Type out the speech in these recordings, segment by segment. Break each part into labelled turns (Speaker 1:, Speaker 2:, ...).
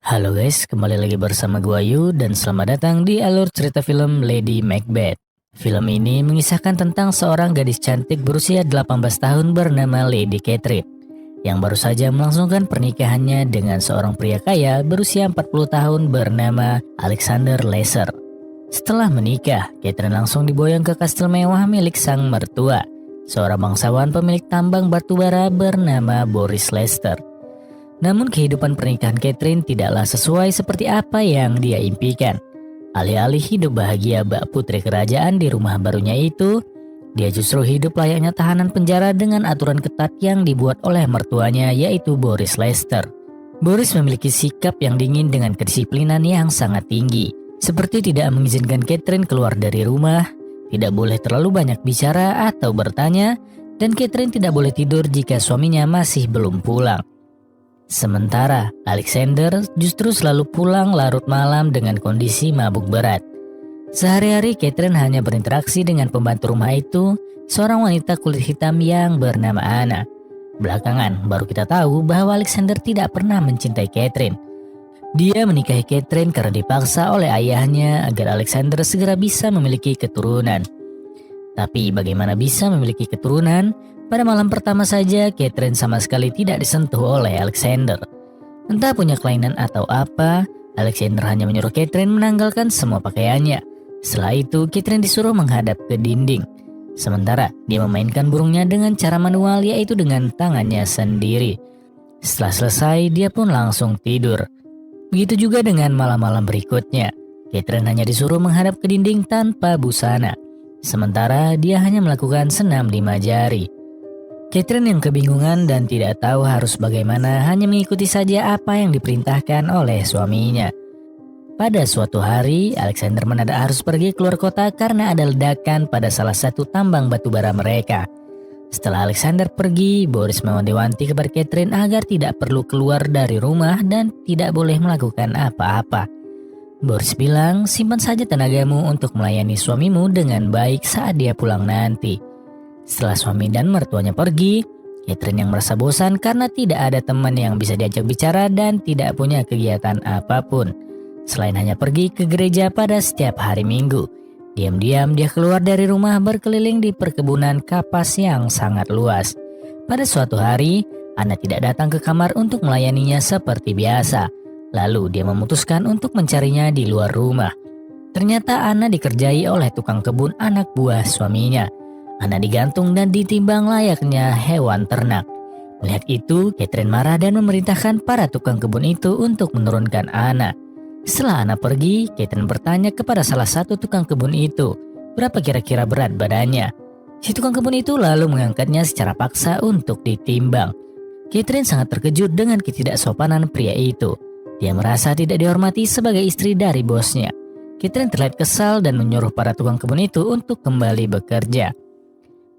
Speaker 1: Halo guys, kembali lagi bersama gua Yu dan selamat datang di alur cerita film Lady Macbeth. Film ini mengisahkan tentang seorang gadis cantik berusia 18 tahun bernama Lady Catherine yang baru saja melangsungkan pernikahannya dengan seorang pria kaya berusia 40 tahun bernama Alexander Lesser. Setelah menikah, Catherine langsung diboyong ke kastil mewah milik sang mertua, seorang bangsawan pemilik tambang batubara bernama Boris Lester. Namun kehidupan pernikahan Catherine tidaklah sesuai seperti apa yang dia impikan. Alih-alih hidup bahagia bak putri kerajaan di rumah barunya itu, dia justru hidup layaknya tahanan penjara dengan aturan ketat yang dibuat oleh mertuanya yaitu Boris Lester. Boris memiliki sikap yang dingin dengan kedisiplinan yang sangat tinggi, seperti tidak mengizinkan Catherine keluar dari rumah, tidak boleh terlalu banyak bicara atau bertanya, dan Catherine tidak boleh tidur jika suaminya masih belum pulang. Sementara Alexander justru selalu pulang larut malam dengan kondisi mabuk berat. Sehari-hari Catherine hanya berinteraksi dengan pembantu rumah itu, seorang wanita kulit hitam yang bernama Anna. Belakangan baru kita tahu bahwa Alexander tidak pernah mencintai Catherine. Dia menikahi Catherine karena dipaksa oleh ayahnya agar Alexander segera bisa memiliki keturunan. Tapi bagaimana bisa memiliki keturunan? Pada malam pertama saja, Catherine sama sekali tidak disentuh oleh Alexander. Entah punya kelainan atau apa, Alexander hanya menyuruh Catherine menanggalkan semua pakaiannya. Setelah itu, Catherine disuruh menghadap ke dinding. Sementara dia memainkan burungnya dengan cara manual, yaitu dengan tangannya sendiri. Setelah selesai, dia pun langsung tidur. Begitu juga dengan malam-malam berikutnya. Catherine hanya disuruh menghadap ke dinding tanpa busana. Sementara dia hanya melakukan senam 5 jari. Catherine yang kebingungan dan tidak tahu harus bagaimana hanya mengikuti saja apa yang diperintahkan oleh suaminya. Pada suatu hari, Alexander mendadak harus pergi keluar kota karena ada ledakan pada salah satu tambang batubara mereka. Setelah Alexander pergi, Boris mewanti-wanti kepada Catherine agar tidak perlu keluar dari rumah dan tidak boleh melakukan apa-apa. Boris bilang, simpan saja tenagamu untuk melayani suamimu dengan baik saat dia pulang nanti. Setelah suami dan mertuanya pergi, Catherine yang merasa bosan karena tidak ada teman yang bisa diajak bicara dan tidak punya kegiatan apapun. Selain hanya pergi ke gereja pada setiap hari Minggu, diam-diam dia keluar dari rumah berkeliling di perkebunan kapas yang sangat luas. Pada suatu hari, Anna tidak datang ke kamar untuk melayaninya seperti biasa. Lalu dia memutuskan untuk mencarinya di luar rumah. Ternyata Anna dikerjai oleh tukang kebun anak buah suaminya. Anna digantung dan ditimbang layaknya hewan ternak. Melihat itu, Catherine marah dan memerintahkan para tukang kebun itu untuk menurunkan Anna. Setelah Anna pergi, Catherine bertanya kepada salah satu tukang kebun itu, berapa kira-kira berat badannya. Si tukang kebun itu lalu mengangkatnya secara paksa untuk ditimbang. Catherine sangat terkejut dengan ketidaksopanan pria itu. Dia merasa tidak dihormati sebagai istri dari bosnya. Catherine terlihat kesal dan menyuruh para tukang kebun itu untuk kembali bekerja.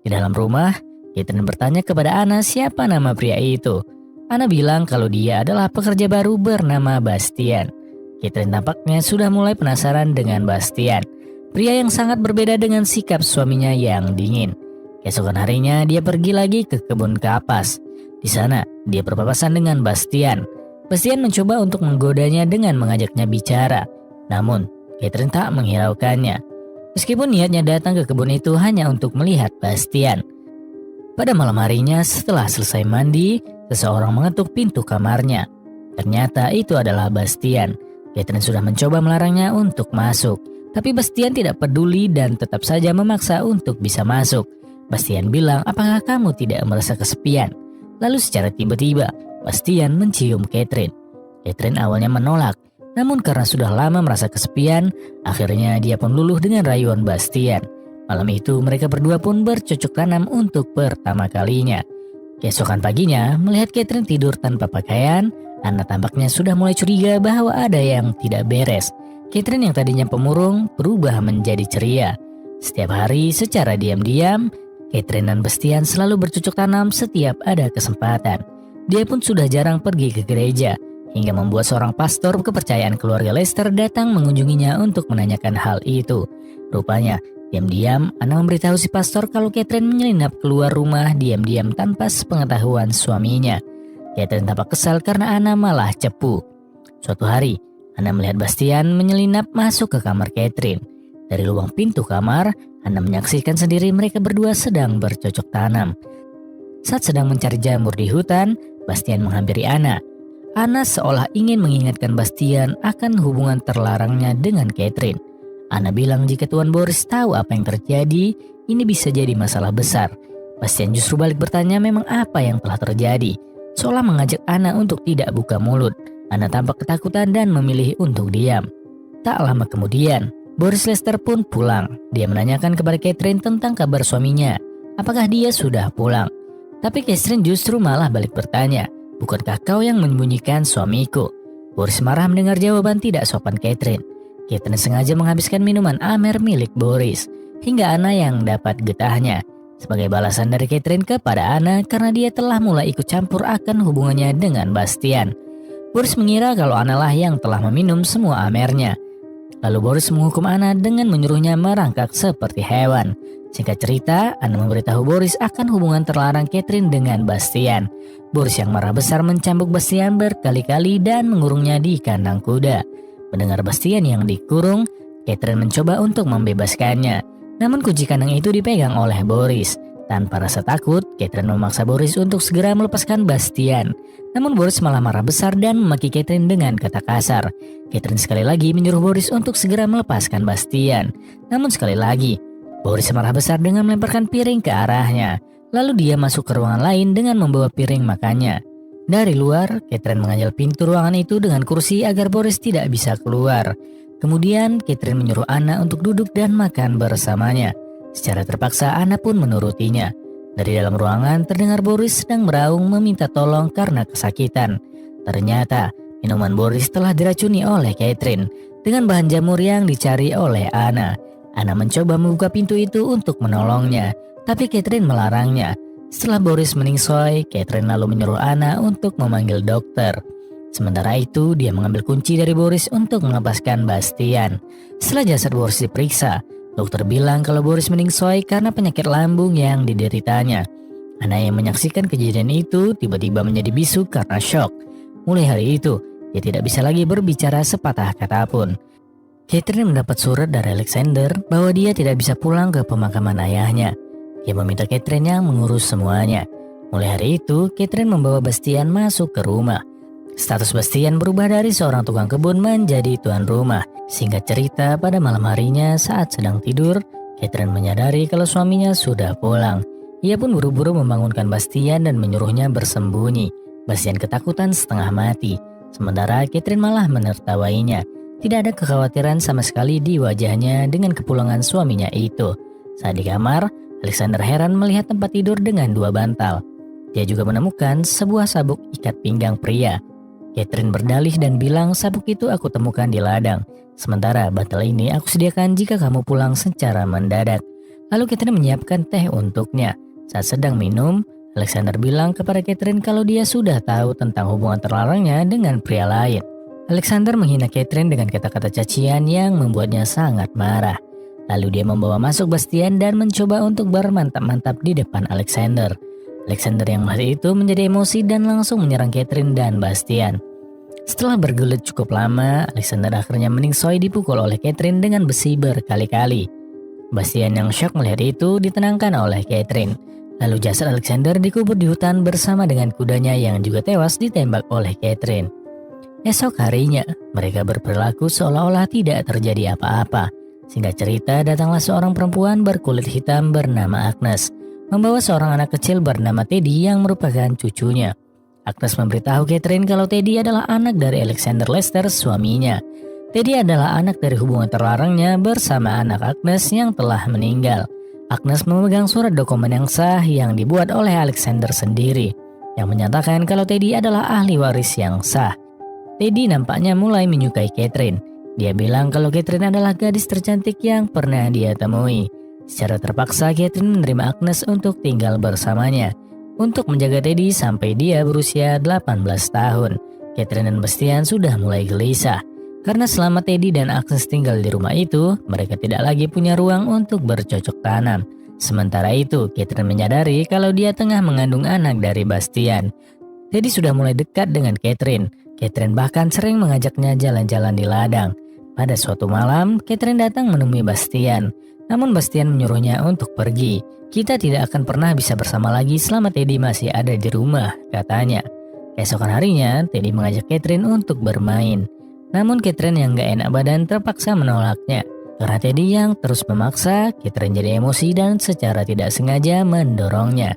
Speaker 1: Di dalam rumah, Catherine bertanya kepada Anna siapa nama pria itu. Anna bilang kalau dia adalah pekerja baru bernama Bastian. Catherine tampaknya sudah mulai penasaran dengan Bastian, pria yang sangat berbeda dengan sikap suaminya yang dingin. Keesokan harinya dia pergi lagi ke kebun kapas. Di sana dia berpapasan dengan Bastian. Bastian mencoba untuk menggodanya dengan mengajaknya bicara. Namun Catherine tak menghiraukannya. Meskipun niatnya datang ke kebun itu hanya untuk melihat Bastian. Pada malam harinya setelah selesai mandi, seseorang mengetuk pintu kamarnya. Ternyata itu adalah Bastian. Catherine sudah mencoba melarangnya untuk masuk. Tapi Bastian tidak peduli dan tetap saja memaksa untuk bisa masuk. Bastian bilang, apakah kamu tidak merasa kesepian? Lalu secara tiba-tiba, Bastian mencium Catherine. Catherine awalnya menolak. Namun karena sudah lama merasa kesepian, akhirnya dia pun luluh dengan rayuan Bastian. Malam itu mereka berdua pun bercocok tanam untuk pertama kalinya. Keesokan paginya, melihat Catherine tidur tanpa pakaian, Anna tampaknya sudah mulai curiga bahwa ada yang tidak beres. Catherine yang tadinya pemurung berubah menjadi ceria. Setiap hari secara diam-diam, Catherine dan Bastian selalu bercocok tanam setiap ada kesempatan. Dia pun sudah jarang pergi ke gereja, hingga membuat seorang pastor kepercayaan keluarga Lester datang mengunjunginya untuk menanyakan hal itu. Rupanya, diam-diam Anna memberitahu si pastor kalau Catherine menyelinap keluar rumah diam-diam tanpa sepengetahuan suaminya. Catherine tampak kesal karena Anna malah cepu. Suatu hari, Anna melihat Bastian menyelinap masuk ke kamar Catherine. Dari lubang pintu kamar, Anna menyaksikan sendiri mereka berdua sedang bercocok tanam. Saat sedang mencari jamur di hutan, Bastian menghampiri Anna. Anna seolah ingin mengingatkan Bastian akan hubungan terlarangnya dengan Catherine. Anna bilang jika Tuan Boris tahu apa yang terjadi, ini bisa jadi masalah besar. Bastian justru balik bertanya memang apa yang telah terjadi, seolah mengajak Anna untuk tidak buka mulut. Anna tampak ketakutan dan memilih untuk diam. Tak lama kemudian, Boris Lester pun pulang. Dia menanyakan kepada Catherine tentang kabar suaminya. Apakah dia sudah pulang? Tapi Catherine justru malah balik bertanya, "Bukankah kau yang menyembunyikan suamiku?" Boris marah mendengar jawaban tidak sopan Catherine. Catherine sengaja menghabiskan minuman Amer milik Boris, hingga Anna yang dapat getahnya. Sebagai balasan dari Catherine kepada Anna karena dia telah mulai ikut campur akan hubungannya dengan Bastian. Boris mengira kalau Anna lah yang telah meminum semua Amernya. Lalu Boris menghukum Anna dengan menyuruhnya merangkak seperti hewan. Singkat cerita, Anna memberitahu Boris akan hubungan terlarang Catherine dengan Bastian. Boris yang marah besar mencambuk Bastian berkali-kali dan mengurungnya di kandang kuda. Mendengar Bastian yang dikurung, Catherine mencoba untuk membebaskannya. Namun kunci kandang itu dipegang oleh Boris. Tanpa rasa takut, Catherine memaksa Boris untuk segera melepaskan Bastian. Namun Boris malah marah besar dan memaki Catherine dengan kata kasar. Catherine sekali lagi menyuruh Boris untuk segera melepaskan Bastian. Namun sekali lagi, Boris marah besar dengan melemparkan piring ke arahnya. Lalu dia masuk ke ruangan lain dengan membawa piring makannya. Dari luar, Catherine menganjal pintu ruangan itu dengan kursi agar Boris tidak bisa keluar. Kemudian Catherine menyuruh Anna untuk duduk dan makan bersamanya. Secara terpaksa Anna pun menurutinya. Dari dalam ruangan terdengar Boris sedang meraung meminta tolong karena kesakitan. Ternyata minuman Boris telah diracuni oleh Catherine dengan bahan jamur yang dicari oleh Anna. Anna mencoba membuka pintu itu untuk menolongnya, tapi Catherine melarangnya. Setelah Boris meningsoy, Catherine lalu menyuruh Anna untuk memanggil dokter. Sementara itu, dia mengambil kunci dari Boris untuk melepaskan Bastian. Setelah jasad Boris diperiksa, dokter bilang kalau Boris meningsoy karena penyakit lambung yang dideritanya. Anna yang menyaksikan kejadian itu tiba-tiba menjadi bisu karena syok. Mulai hari itu, dia tidak bisa lagi berbicara sepatah kata pun. Catherine mendapat surat dari Alexander bahwa dia tidak bisa pulang ke pemakaman ayahnya. Dia meminta Catherine yang mengurus semuanya. Mulai hari itu, Catherine membawa Bastian masuk ke rumah. Status Bastian berubah dari seorang tukang kebun menjadi tuan rumah. Singkat cerita, pada malam harinya saat sedang tidur, Catherine menyadari kalau suaminya sudah pulang. Ia pun buru-buru membangunkan Bastian dan menyuruhnya bersembunyi. Bastian ketakutan setengah mati. Sementara Catherine malah menertawainya. Tidak ada kekhawatiran sama sekali di wajahnya dengan kepulangan suaminya itu. Saat di kamar, Alexander heran melihat tempat tidur dengan 2 bantal. Dia juga menemukan sebuah sabuk ikat pinggang pria. Catherine berdalih dan bilang sabuk itu aku temukan di ladang. Sementara bantal ini aku sediakan jika kamu pulang secara mendadak. Lalu Catherine menyiapkan teh untuknya. Saat sedang minum, Alexander bilang kepada Catherine kalau dia sudah tahu tentang hubungan terlarangnya dengan pria lain. Alexander menghina Catherine dengan kata-kata cacian yang membuatnya sangat marah. Lalu dia membawa masuk Bastian dan mencoba untuk bermantap-mantap di depan Alexander. Alexander yang masih itu menjadi emosi dan langsung menyerang Catherine dan Bastian. Setelah bergelut cukup lama, Alexander akhirnya meningsoy dipukul oleh Catherine dengan besi berkali-kali. Bastian yang syok melihat itu ditenangkan oleh Catherine. Lalu jasad Alexander dikubur di hutan bersama dengan kudanya yang juga tewas ditembak oleh Catherine. Esok harinya, mereka berperilaku seolah-olah tidak terjadi apa-apa. Singkat cerita, datanglah seorang perempuan berkulit hitam bernama Agnes, membawa seorang anak kecil bernama Teddy yang merupakan cucunya. Agnes memberitahu Catherine kalau Teddy adalah anak dari Alexander Lester, suaminya. Teddy adalah anak dari hubungan terlarangnya bersama anak Agnes yang telah meninggal. Agnes memegang surat dokumen yang sah yang dibuat oleh Alexander sendiri, yang menyatakan kalau Teddy adalah ahli waris yang sah. Teddy nampaknya mulai menyukai Catherine. Dia bilang kalau Catherine adalah gadis tercantik yang pernah dia temui. Secara terpaksa Catherine menerima Agnes untuk tinggal bersamanya, untuk menjaga Teddy sampai dia berusia 18 tahun. Catherine dan Bastian sudah mulai gelisah, karena selama Teddy dan Agnes tinggal di rumah itu, mereka tidak lagi punya ruang untuk bercocok tanam. Sementara itu, Catherine menyadari kalau dia tengah mengandung anak dari Bastian. Teddy sudah mulai dekat dengan Catherine. Catherine bahkan sering mengajaknya jalan-jalan di ladang. Pada suatu malam, Catherine datang menemui Bastian. Namun Bastian menyuruhnya untuk pergi. Kita tidak akan pernah bisa bersama lagi selama Teddy masih ada di rumah, katanya. Keesokan harinya, Teddy mengajak Catherine untuk bermain. Namun Catherine yang gak enak badan terpaksa menolaknya. Karena Teddy yang terus memaksa, Catherine jadi emosi dan secara tidak sengaja mendorongnya.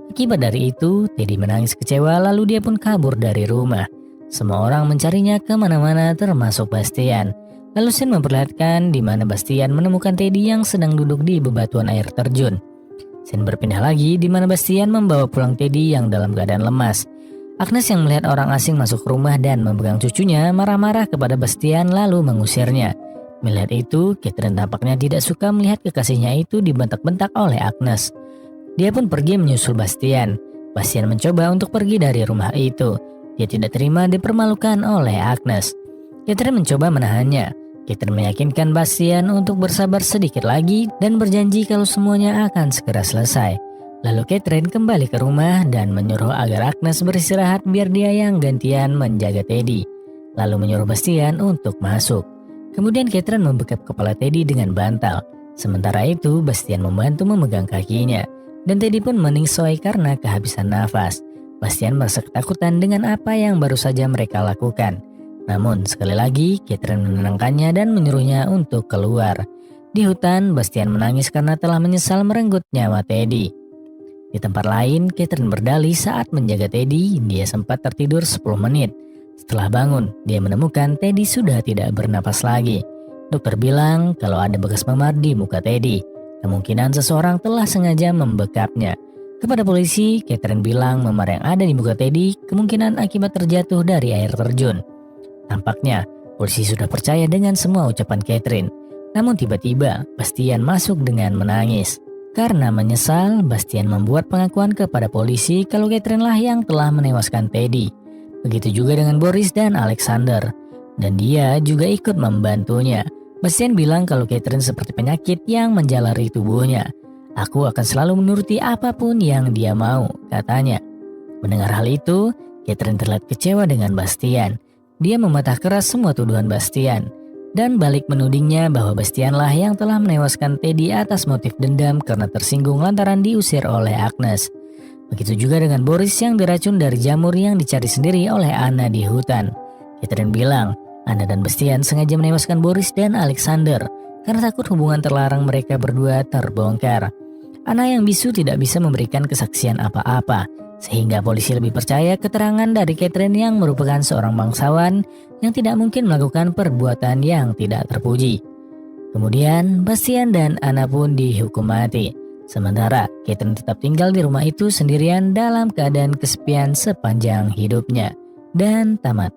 Speaker 1: Akibat dari itu, Teddy menangis kecewa lalu dia pun kabur dari rumah. Semua orang mencarinya kemana-mana termasuk Bastian. Lalu scene memperlihatkan di mana Bastian menemukan Teddy yang sedang duduk di bebatuan air terjun. Scene berpindah lagi di mana Bastian membawa pulang Teddy yang dalam keadaan lemas. Agnes yang melihat orang asing masuk rumah dan memegang cucunya marah-marah kepada Bastian lalu mengusirnya. Melihat itu, Catherine tampaknya tidak suka melihat kekasihnya itu dibentak-bentak oleh Agnes. Dia pun pergi menyusul Bastian. Bastian mencoba untuk pergi dari rumah itu. Dia tidak terima dipermalukan oleh Agnes. Catherine mencoba menahannya. Catherine meyakinkan Bastian untuk bersabar sedikit lagi dan berjanji kalau semuanya akan segera selesai. Lalu Catherine kembali ke rumah dan menyuruh agar Agnes beristirahat biar dia yang gantian menjaga Teddy. Lalu menyuruh Bastian untuk masuk. Kemudian Catherine membekap kepala Teddy dengan bantal. Sementara itu Bastian membantu memegang kakinya. Dan Teddy pun meningsoi karena kehabisan nafas. Bastian merasa ketakutan dengan apa yang baru saja mereka lakukan. Namun sekali lagi Catherine menenangkannya dan menyuruhnya untuk keluar. Di hutan Bastian menangis karena telah menyesal merenggut nyawa Teddy. Di tempat lain Catherine berdalih saat menjaga Teddy dia sempat tertidur 10 menit. Setelah bangun, dia menemukan Teddy sudah tidak bernapas lagi. Dokter bilang kalau ada bekas memar di muka Teddy. Kemungkinan seseorang telah sengaja membekapnya. Kepada polisi, Catherine bilang memar yang ada di muka Teddy kemungkinan akibat terjatuh dari air terjun. Tampaknya, polisi sudah percaya dengan semua ucapan Catherine. Namun tiba-tiba, Bastian masuk dengan menangis. Karena menyesal, Bastian membuat pengakuan kepada polisi kalau Catherine lah yang telah menewaskan Teddy. Begitu juga dengan Boris dan Alexander. Dan dia juga ikut membantunya. Bastian bilang kalau Catherine seperti penyakit yang menjalari tubuhnya. Aku akan selalu menuruti apapun yang dia mau, katanya. Mendengar hal itu, Catherine terlihat kecewa dengan Bastian. Dia mematah keras semua tuduhan Bastian. Dan balik menudingnya bahwa Bastian lah yang telah menewaskan Teddy atas motif dendam karena tersinggung lantaran diusir oleh Agnes. Begitu juga dengan Boris yang diracun dari jamur yang dicari sendiri oleh Anna di hutan. Catherine bilang, Anna dan Bastian sengaja menewaskan Boris dan Alexander karena takut hubungan terlarang mereka berdua terbongkar. Anna yang bisu tidak bisa memberikan kesaksian apa-apa, sehingga polisi lebih percaya keterangan dari Catherine yang merupakan seorang bangsawan yang tidak mungkin melakukan perbuatan yang tidak terpuji. Kemudian, Bastian dan Anna pun dihukum mati. Sementara Catherine tetap tinggal di rumah itu sendirian dalam keadaan kesepian sepanjang hidupnya. Dan tamat.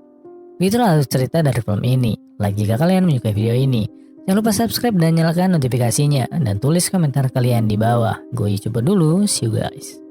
Speaker 1: Itulah alur cerita dari film ini. Like jika kalian menyukai video ini. Jangan lupa subscribe dan nyalakan notifikasinya. Dan tulis komentar kalian di bawah. Gue coba dulu, see you guys.